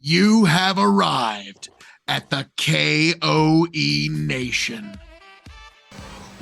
You have arrived at the K.O.E. Nation.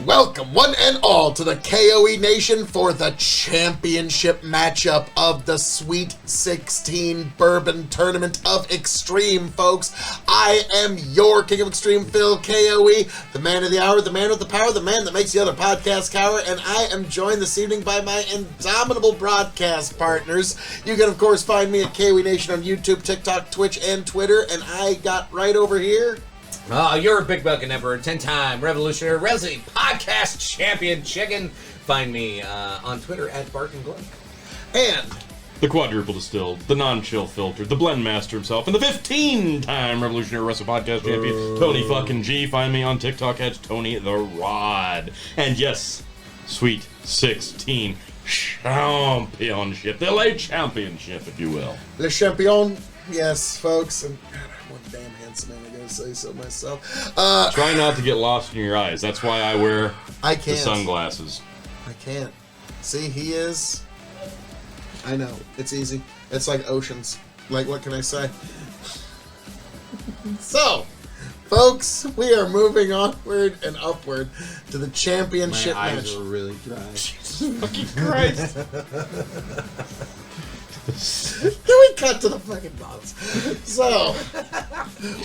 Welcome, one and all, to the K.O.E. Nation for the championship matchup of the Sweet 16 Bourbon Tournament of Extreme, folks. I am your King of Extreme, Phil, K.O.E., the man of the hour, the man with the power, the man that makes the other podcast cower, and I am joined this evening by my indomitable broadcast partners. You can, of course, find me at K.O.E. Nation on YouTube, TikTok, Twitch, and Twitter, and I got right over here... You're a big bucket emperor, 10-time revolutionary resident podcast champion chicken. Find me on Twitter at Barton Glenn. And the quadruple distilled, the non-chill filtered, the blend master himself, and the 15-time revolutionary wrestling podcast champion, Tony fucking G. Find me on TikTok at Tony the Rod. And yes, Sweet 16 championship, the LA championship, if you will. Le Champion, yes, folks. And God, I'm one damn handsome man, I gotta say so myself. Try not to get lost in your eyes. That's why I wear the sunglasses. I can't. See, he is. I know. It's easy. It's like oceans. Like, what can I say? So, folks, we are moving onward and upward to the championship match. My eyes are really dry. Jesus fucking Christ. Can we cut to the fucking box? So,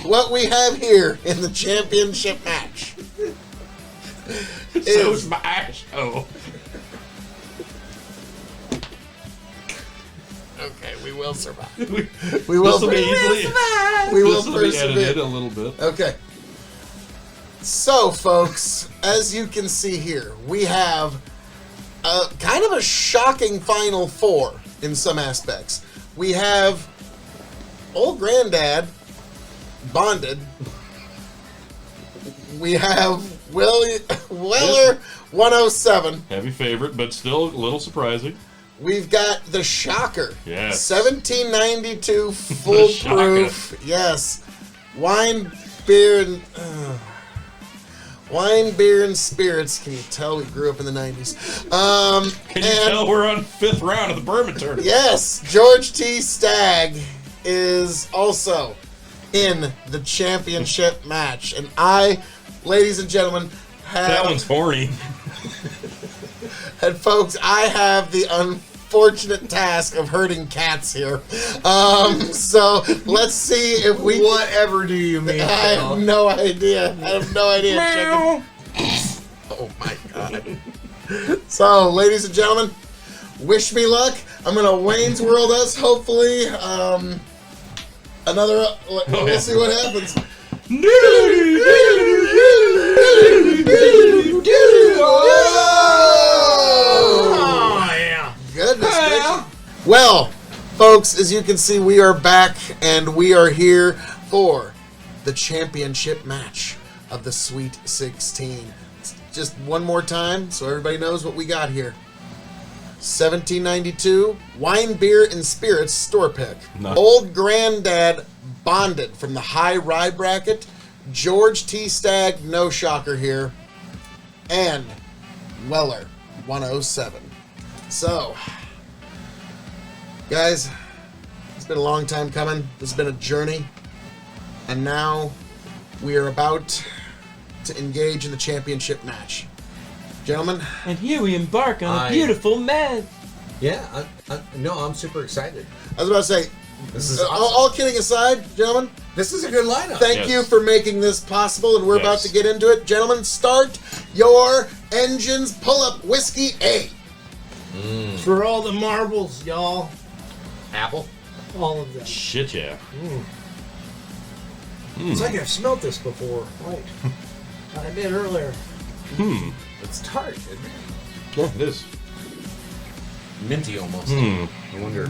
what we have here in the championship match So's my ass. Oh. Okay, we will survive. We will persevere. We will This will be edited persevere. a little bit. Okay. So, folks, as you can see here, we have kind of a shocking Final Four in some aspects. We have Old Granddad bonded. We have Weller 107. Heavy favorite, but still a little surprising. We've got the Shocker. Yes. 1792 foolproof. Yes. Wine, beer, and spirits. Can you tell we grew up in the 90s? Can you tell we're on 5th round of the Bourbon Tournament? Yes, George T Stagg is also in the championship match. And I, ladies and gentlemen, That one's horny. And folks, I have the unfortunate task of herding cats here. So let's see if we... Whatever do you mean? I have no idea. Meow. Chicken. Oh my God. So, ladies and gentlemen, wish me luck. I'm going to Wayne's World us, hopefully. We'll see what happens. Oh, yeah. Goodness gracious. Well, folks, as you can see, we are back, and we are here for the championship match of the Sweet 16. Just one more time, so everybody knows what we got here. 1792, wine, beer, and spirits store pick. Nice. Old Granddad bonded from the high rye bracket. George T Stagg, no shocker here. And Weller 107. So, guys, it's been a long time coming. This has been a journey. And now we are about to engage in the championship match. Gentlemen? And here we embark on a beautiful match. Yeah, I'm super excited. I was about to say, This is all kidding aside, gentlemen, This is a good lineup. thank you for making this possible, and we're about to get into it. Gentlemen, start your engines. Pull up Whiskey A. For all the marbles, y'all. Apple. All of them. Shit, yeah. It's like I've smelt this before. Right. I did earlier. It's tart, isn't it? Yeah, it is. Minty almost. I wonder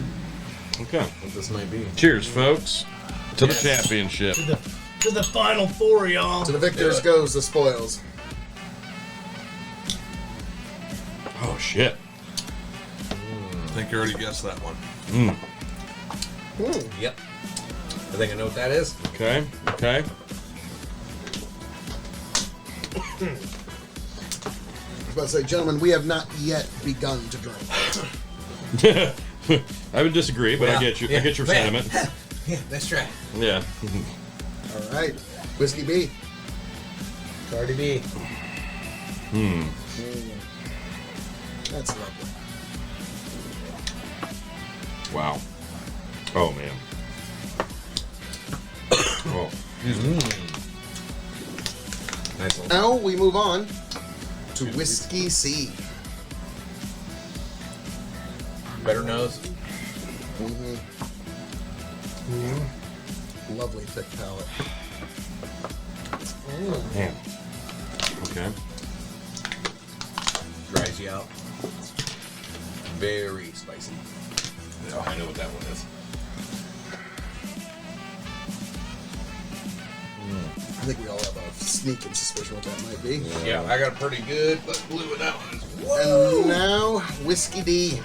Okay. what this might be. Cheers, folks, to the championship. To the Final Four, y'all. To the victors goes the spoils. Oh, shit. I think you already guessed that one. Yep. I think I know what that is. Okay. I was about to say, gentlemen, we have not yet begun to drink. I would disagree, but I get you. I get your sentiment. Yeah, nice try. Yeah. All right. Whiskey B. Cardi B. That's lovely. Wow. Oh, man. Oh. Nice little. Now we move on to Whiskey C. Better nose. Lovely thick palate. Man. Okay. Dries you out. Very spicy. Oh, I know what that one is. I think we all have a sneaking suspicion what that might be. Yeah, I got a pretty good, but blue in that one. Whoa! And now Whiskey D.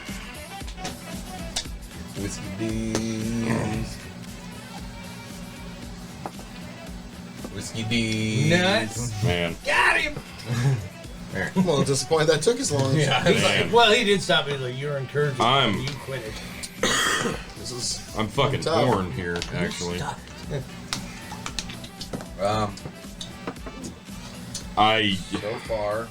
Whiskey D. Whiskey D. Nuts. Man. Got him! I'm a little disappointed that took as long. Yeah, Man. Well, he did stop me. Like, you're encouraging. I'm- You quit it. This is I'm fucking tough. torn here, actually. So far.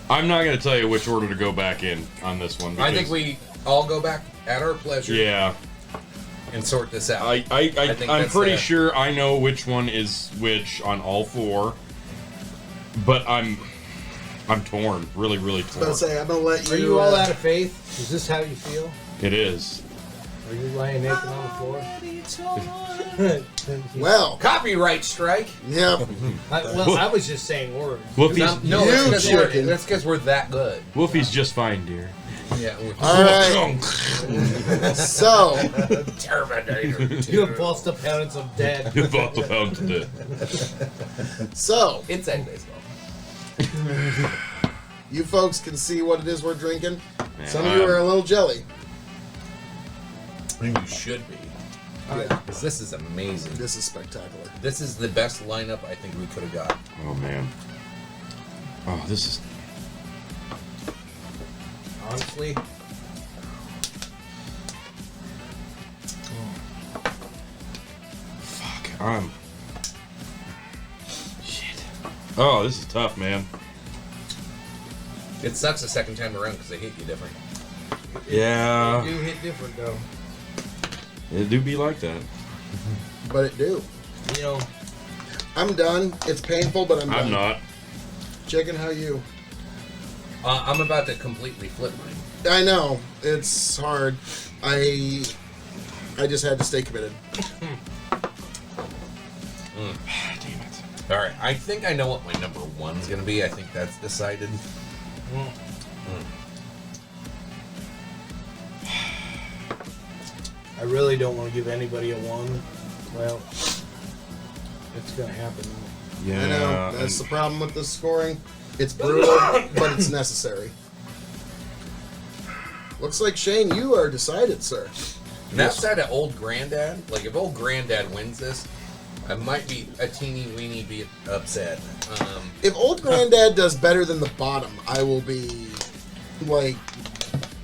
I'm not going to tell you which order to go back in on this one. I think because- we all go back at our pleasure Yeah. and sort this out. I think I'm that's pretty the- sure I know which one is which on all four, but I'm torn, really, really I was torn. about to say, I'm gonna let you. Are you all out of faith? Is this how you feel? It is. Are you laying naked on the floor? Well, Copyright strike. yep. I was just saying words. Wolfie's, No, You that's because chicken. we're that good. Wolfie's just fine, dear. Yeah. All right. So, Terminator. You have lost the pounds of dead. You thought the pound to death. so Inside baseball. you folks can see what it is we're drinking. Man, Some of you are a little jelly. You should be. Yeah, Because this is amazing. this is spectacular. This is the best lineup I think we could have got. Oh man. Oh, this is. Honestly. Fuck. Shit. Oh, this is tough, man. It sucks the second time around because they hit you different. Yeah. You hit different though. It do be like that. But it do. You know, I'm done. It's painful, but I'm done. I'm not. Chicken, how you? I'm about to completely flip mine. I know. It's hard. I just had to stay committed. Damn it. All right, I think I know what my number one's gonna be. I think that's decided. I really don't want to give anybody a 1. Well, it's gonna happen. Yeah. I know. That's the problem with this scoring. It's brutal, but it's necessary. Looks like Shane, you are decided, sir. And outside of Old Granddad, like if Old Granddad wins this, I might be a teeny weeny bit upset. If Old Granddad does better than the bottom, I will be like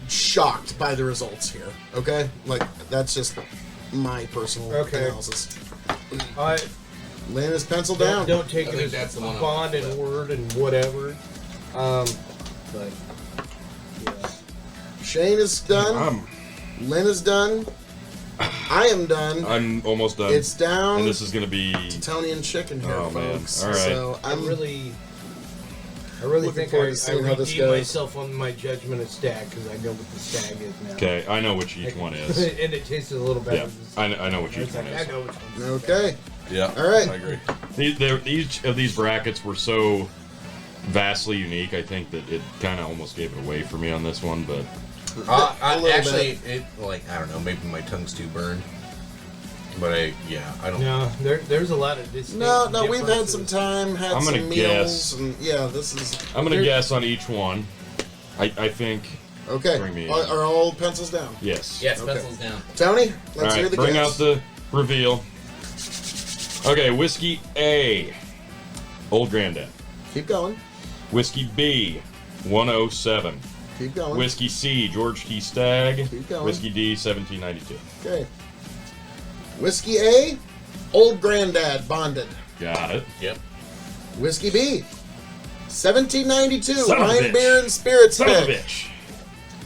shocked by the results here. Okay, like that's just my personal analysis. Lynn is penciled down. Don't take I it think as that's the one I'll bond flip. and word and whatever. But yeah. Shane is done. Lynn is done. I am done. I'm almost done. It's down. And this is gonna be. to Tony and Chicken here, Oh, man. folks. All right. So I I'm really looking think forward I to seeing how this redeem goes. myself on my judgment of Stagg because I know what the Stagg is now. Okay, I know which each one is. And it tastes a little better. Yeah, I know which each It's one like, I is. know which one. okay. Yeah. All right. I agree. Each of these brackets were so vastly unique. I think that it kind of almost gave it away for me on this one, but A little actually, it like I don't know, maybe my tongue's too burned. But I don't. No, there's a lot of distinct No, we've had some differences. time, had I'm gonna some guess. meals, and yeah, this is I'm gonna guess on each one. I think okay. Bring me in. Are all pencils down? yes. Yes, Okay. pencils down. Tony, All let's hear right, the bring guess. out the reveal. Okay, whiskey A, Old Granddad. Keep going. Whiskey B, 107. Keep going. Whiskey C, George T Stagg. Keep going. Whiskey D, 1792. Okay. Whiskey A, Old Granddad Bonded. Got it. Yep. Whiskey B, 1792 Son of a Wine, bitch. Beer, and Spirits Son of a pick. bitch.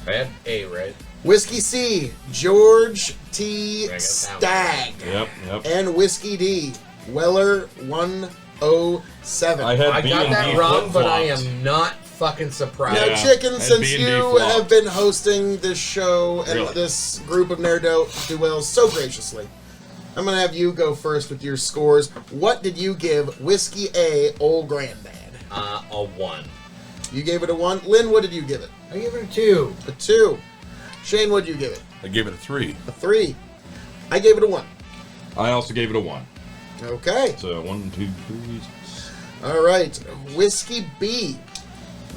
I had A, right? Whiskey C, George T. I got that Stagg. Yep. And Whiskey D, Weller 107. I had I B got and that D wrong, but I flip-flopped. am not fucking surprised. Now, Yeah, Chicken, and since B&D you flopped. have been hosting this show and Really? this group of Nerdo-Duels so graciously, I'm going to have you go first with your scores. What did you give Whiskey A, Old Granddad? A 1. You gave it a 1. Lynn, what did you give it? I give it a 2. A 2. Shane, what did you give it? I gave it a 3. A 3. I gave it a 1. I also gave it a 1. Okay. So 1, 2, 3. All right. Whiskey B,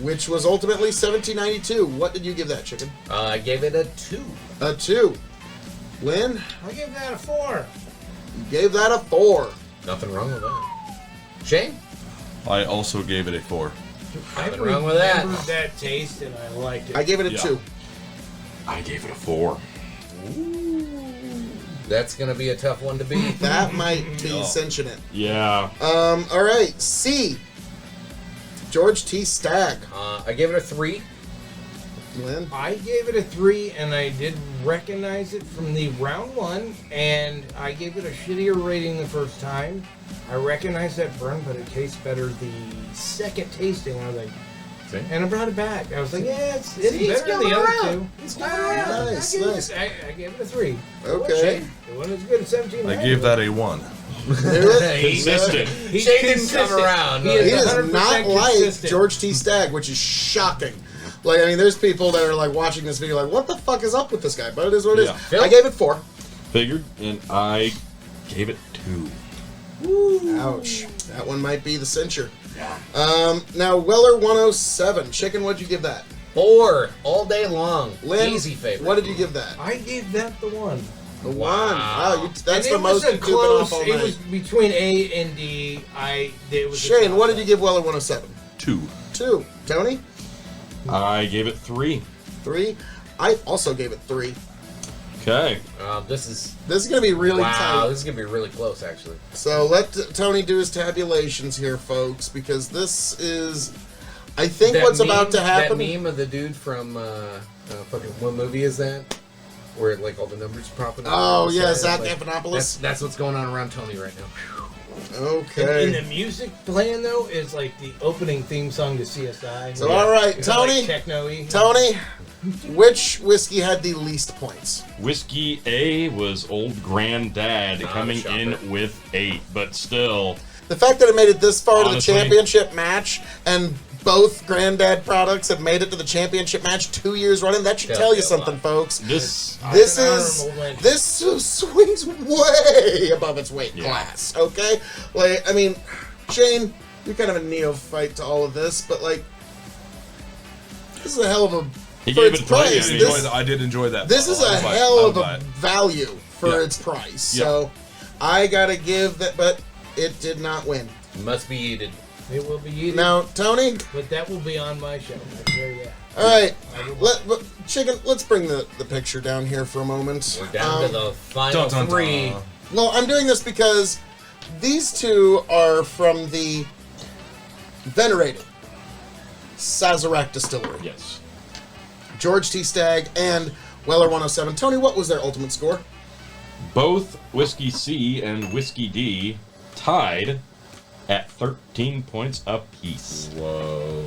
which was ultimately 1792. What did you give that, Chicken? I gave it a 2. A 2. Lynn, I give that a 4. you gave that a 4. Nothing wrong with that. Shane? I also gave it a 4. Nothing wrong with that. remembered that taste, and I liked it. I gave it a Yeah. 2. I gave it a 4. That's going to be a tough one to beat. That might be Yeah. cinching it. Yeah. All right. C, George T. Stagg. I gave it a 3. Lynn, I gave it a 3, and I did recognize it from the round 1, and I gave it a shittier rating the first time. I recognized that burn, but it tastes better the second tasting. I was like, See? and I brought it back. I was like, yeah, it's See, he's better than the going other around. two. He's going around. Nice, I gave nice. I gave it a 3. Okay. It wasn't as good as 17. I gave that a 1. Consistent. He's Shane didn't consistent. come around. He He is does 100% not like consistent. George T. Stagg, which is shocking. Like, I mean, there's people that are like watching this video like, what the fuck is up with this guy? But it is what it is. Yeah. Phil? I gave it 4. Figured, and I gave it 2. Ouch. That one might be the cincher. Now, Weller 107. Chicken, what'd you give that? 4 all day long. Lynn, Easy favorite. what did you give that? I gave that the 1. The 1. Wow, that's And the it was most a you've been off close. all It night. was between A and D. It was a Shane, what did toss-up. you give Weller 107? 2. 2. Tony? I gave it 3. 3. I also gave it 3. Okay. This is This is going to be really wow. tight. This is gonna be really close, actually. So let Tony do his tabulations here, folks, because this is, I think, what's about to happen. That meme of the dude from fucking what movie is that? Where like all the numbers popping up. Oh, on the yeah, side, Zach Galifianakis. That's what's going on around Tony right now. Okay. And the music playing though is like the opening theme song to CSI. So, all right, It's like Tony. techno-y. Tony, which whiskey had the least points? Whiskey A was Old Granddad coming shocker. in with 8, but still. The fact that it made it this far to the Honestly. championship match, and both Granddad products have made it to the championship match 2 years running, that should Tells tell you you a something, lot. folks. This. This an is honorable mention. this swings way above its weight Yeah. class. Okay, like, I mean, Shane, you're kind of a neophyte to all of this, but like, this is a hell of a He for gave its it 3. price. I mean, This, I did enjoy that. this is a I'll buy it. hell I'll of buy a it. value for Yeah. its price. Yeah. So I gotta give that, but it did not win. Must be eaten. It will be eaten, Now, Tony, but that will be on my shelf. I tell you that. all right, Chicken, let's bring the picture down here for a moment. We're down to the final Dun, dun, dun. 3. Well, I'm doing this because these two are from the venerated Sazerac Distillery. Yes. George T. Stagg and Weller 107. Tony, what was their ultimate score? Both Whiskey C and Whiskey D tied at 13 points apiece. Whoa.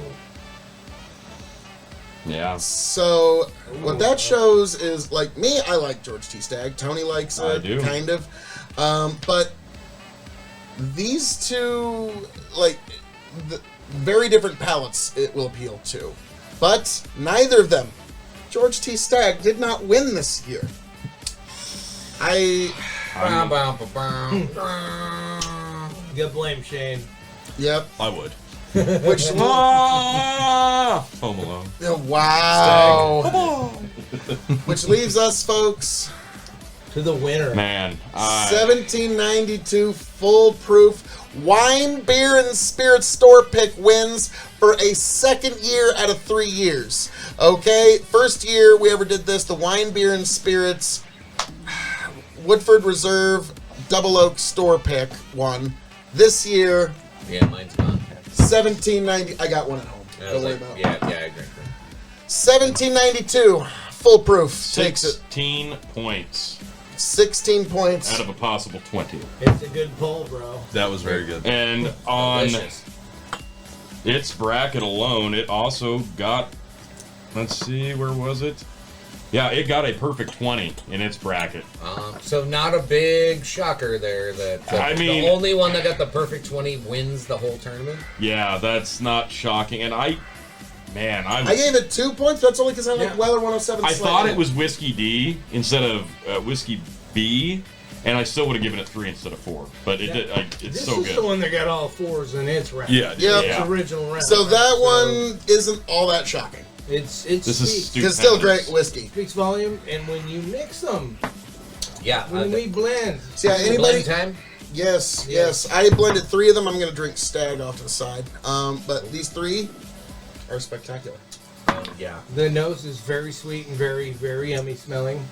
Yeah. So, what that shows is, like, me, I like George T. Stagg. Tony likes I it, do. kind of. But these two, like, very different palates it will appeal to. But neither of them, George T. Stagg, did not win this year. Good blame, Shane. Yep. I would. Which, Home Alone. wow. Which leaves us, folks, To the winner. Man. 1792 foolproof wine, beer, and spirit store pick wins for a second year out of 3 years. Okay, first year we ever did this, the wine, beer, and spirits, Woodford Reserve Double Oak store pick one. This year, Yeah, mine's gone. $17.90. I got one at home. I Don't was worry like, about it. yeah, I agree. $17.92. Foolproof takes it. 16 points 16 points. out of a possible 20. It's a good pull, bro. That was very good. And on Delicious. its bracket alone, it also got, let's see, where was it? Yeah, it got a perfect 20 in its bracket. So not a big shocker there. That I mean- the only one that got the perfect 20 wins the whole tournament. Yeah, that's not shocking. And I I gave it 2 points. That's only because I like Yeah. Weller 107. I thought it was Whiskey D instead of Whiskey B, and I still would have given it 3 instead of 4. But it's This so is good. the one that got all 4s in its round. Yeah. Yep. Its Yeah. original round. So that So one isn't all that shocking. It's This is speaks, stupid. It's still great whiskey. speaks volume, and when you mix them, Yeah. when we blend, So yeah, anybody? blend time. Yes. I blended 3 of them. I'm going to drink Stag off to the side. But these 3 are spectacular. Yeah, the nose is very sweet and very, very yummy smelling.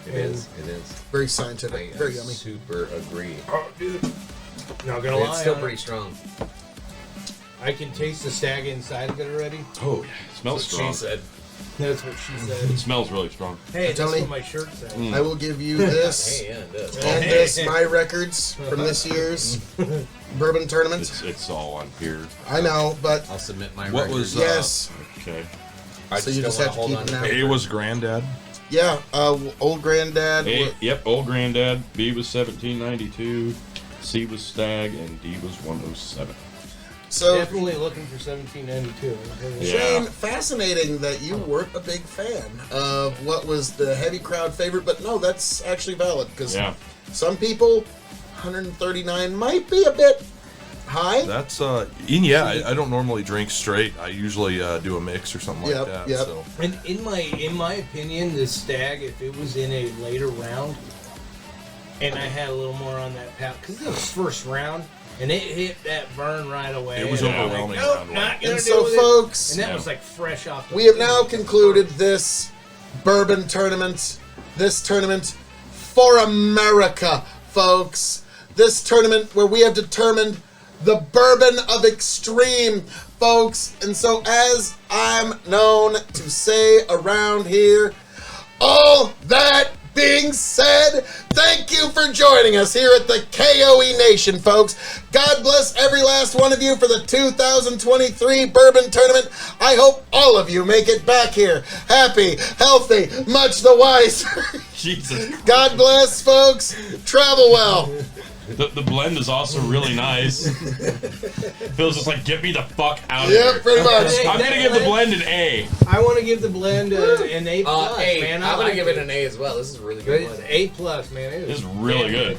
it And- is. It is. Very I scientific. Very yummy. super agree. Oh, dude. Not gonna lie. It's still on pretty it. strong. I can taste the stag inside of it already. Oh, it smells That's what strong. she said. That's what she said. It smells really strong. Hey, that's Tony? what my shirt said. I will give you this Hey, yeah, it does. and this, my records from this year's Bourbon Tournament. It's all on here. I know, but I'll submit my What record. was, yes. Okay. I So you still just wanna have to hold keep on it to now. paper. A was Granddad. Yeah, old granddad. Yep, Old Granddad. B was 1792. C was Stag, and D was 107. So, Definitely looking for 1792. Yeah. Shane, fascinating that you weren't a big fan of what was the heavy crowd favorite, but no, that's actually valid because Yeah. some people, 139 might be a bit high. That's and yeah, I don't normally drink straight. I usually do a mix or something Yep, like that. yep. So And in my opinion, the stag, if it was in a later round, and I had a little more on that palate, because it was first round, and it hit that burn right away. it was and I'm overwhelming. Like, nope, round one. not gonna And deal so, with it. folks, And that Yeah. was like fresh off. The we have now concluded this bourbon tournament. This tournament for America, folks. This tournament where we have determined the bourbon of extreme, folks. And so, as I'm known to say around here, all that being said, thank you for joining us here at the K.O.E. Nation, folks. God bless every last one of you for the 2023 Bourbon Tournament. I hope all of you make it back here happy, healthy, much the wiser. Jesus. God bless, folks. Travel well. The blend is also really nice. Feels just like, get me the fuck out of here. Yep, pretty much. I'm going to give the blend an A. I want to give the blend an A plus, A. man. I'm I gonna like give it an A as well. This is a really good It's one. A plus, man. It It's is really damn good.